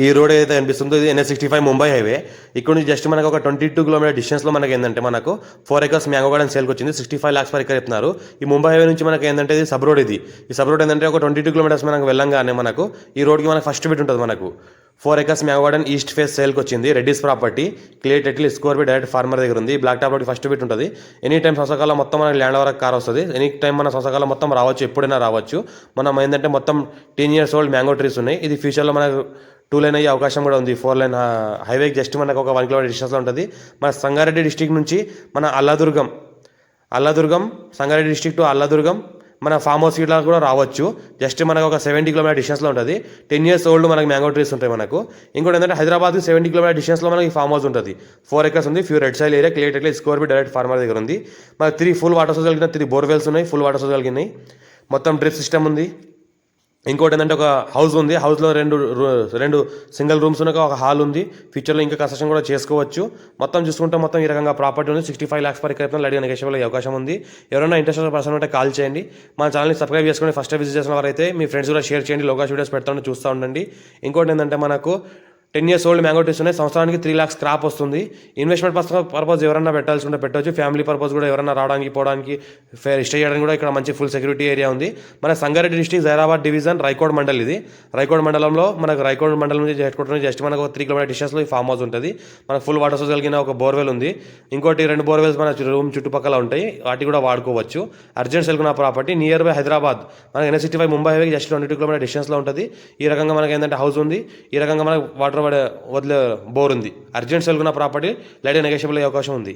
ఈ రోడ్ ఏదైతే కనిపిస్తుందో ఇది NH65 ముంబై హైవే. ఇక్కడ నుంచి జస్ట్ మనకు ఒక 22 కిలోమీటర్ డిస్టెన్స్లో మనకి ఏంటంటే మనకు 4 acres మ్యాంగో గార్డెన్ సేల్కి వచ్చింది. 65 lakhs per acre చెప్తున్నారు. ఈ ముంబై హైవే నుంచి మనకి ఏంటంటే ఇది సబ్ రోడ్. ఈ సబ్ రోడ్ ఏంటంటే ఒక 22 కిలోమీటర్స్ మనకు వెళ్ళంగానే మనకు ఈ రోడ్కి మనకు ఫస్ట్ బిట్ ఉంటుంది. మనకు 4 acres mango garden east face సేల్కి వచ్చింది. Reddy's property clear title score B direct farmer దగ్గర ఉంది. Black top road first bit ఉంటుంది. ఎనీ టైం సంవత్సరాల మొత్తం మనకి ల్యాండ్ ఓవర్ కార్ వస్తుంది. ఎనీ టైం మన సంవత్సరాల మొత్తం రావచ్చు, ఎప్పుడైనా రావచ్చు. మనం ఏంటంటే మొత్తం 10 years old మ్యాంగో ట్రీస్ ఉన్నాయి. ఇది ఫ్యూచర్లో మనకు 2 lane అయ్యే అవకాశం కూడా ఉంది. 4 lane హైవేకి జస్ట్ మనకు ఒక 1 kilometer డిస్టెన్స్లో ఉంటుంది. మన సంగారెడ్డి డిస్టిక్ నుంచి మన అల్లాదుర్గం సంగారెడ్డి డిస్టిక్ టు అల్లాదుర్గం మన ఫామ్ హౌస్ ఇట్లా కూడా రావచ్చు. జస్ట్ మనకు ఒక 70 kilometer డిస్టెన్స్లో ఉంటుంది. 10 years old మనకి మ్యాంగో ట్రీస్ ఉంటాయి మనకు. ఇంకోటి ఏంటంటే హైదరాబాద్కి 70 kilometer డిస్టెన్స్లో మనకి ఫామ్ హౌస్ ఉంటుంది. 4 acres ఉంది. Few red soil area clear title score B direct farmer దగ్గర ఉంది. మనకి 3 full వాటర్ సోర్స్ కలిగిన 3 బోర్వెల్స్ ఉన్నాయి. ఫుల్ వాటర్ సోర్స్ కలిగినాయి. మొత్తం డ్రిప్ సిస్టమ్ ఉంది. ఇంకోటి ఏంటంటే ఒక హౌస్ ఉంది. హౌస్లో రెండు సింగిల్ రూమ్స్ ఉన్నాయి. ఒక హాల్ ఉంది. ఫ్యూచర్లో ఇంకా కన్స్ట్రక్షన్ కూడా చేసుకోవచ్చు. మొత్తం చూసుకుంటే మొత్తం ఈ రకంగా ప్రాపర్టీ ఉంది. 65 lakhs per acre లైట్గా నెగోషియబుల్ అయ్యే అవకాశం ఉంది. ఎవరైనా ఇంట్రెస్టెడ్ పర్సన్ ఉంటే కాల్ చేయండి. మన ఛానల్ని సబ్స్క్రైబ్ చేసుకొని ఫస్ట్ విజిట్ చేసిన వారైతే మీ ఫ్రెండ్స్ కూడా షేర్ చేయండి. లోకల్ వీడియోస్ పెడతామని చూస్తూ ఉండండి. ఇంకోటి ఏంటంటే మనకు 10 years old మ్యాంగో ట్రీస్ ఉన్నాయి. సంవత్సరానికి 3 lakhs క్రాప్ వస్తుంది. ఇన్వెస్ట్మెంట్ పర్పస్ ఎవరైనా పెట్టాల్సి ఉంటే పెట్టవచ్చు. ఫ్యామిలీ పర్పస్ కూడా ఎవరైనా రావడానికి పోవడానికి స్టే చేయడానికి కూడా ఇక్కడ మంచి ఫుల్ సెక్యూరిటీ ఏరియా ఉంది. మన సంగారెడ్డి డిస్ట్రిక్ట్ జైరాబాద్ డివిజన్ రైకోడ్ మండల్. ఇది రైకోడ్ మండలంలో మనకు రైకోడ్ మండలం నుంచి జస్ట్ మనకు 3 kilometer డిస్టెన్స్లో ఈ ఫామ్ హౌస్ ఉంటుంది. మనకు ఫుల్ వాటర్ సోర్స్ కలిగిన ఒక బోర్వెల్ ఉంది. ఇంకోటి 2 బోర్వెల్స్ మన రూమ్ చుట్టుపక్కల ఉంటాయి. వాటి కూడా వాడుకోవచ్చు. అర్జెంట్ సెల్కున్న ప్రాపర్టీ నియర్ బై హైదరాబాద్. మనకి NH65 ముంబై హైవేకి జస్ట్ 22 kilometer డిస్టెన్స్లో ఉంటుంది. ఈ రకంగా మనకి ఏంటంటే హౌస్ ఉంది. ఈ రకంగా మనకు వాటర్ వదిలే బోర్ ఉంది. అర్జెంట్ సెల్కున్న ప్రాపర్టీ లైట్ నెగోషియబుల్ అయ్యే అవకాశం ఉంది.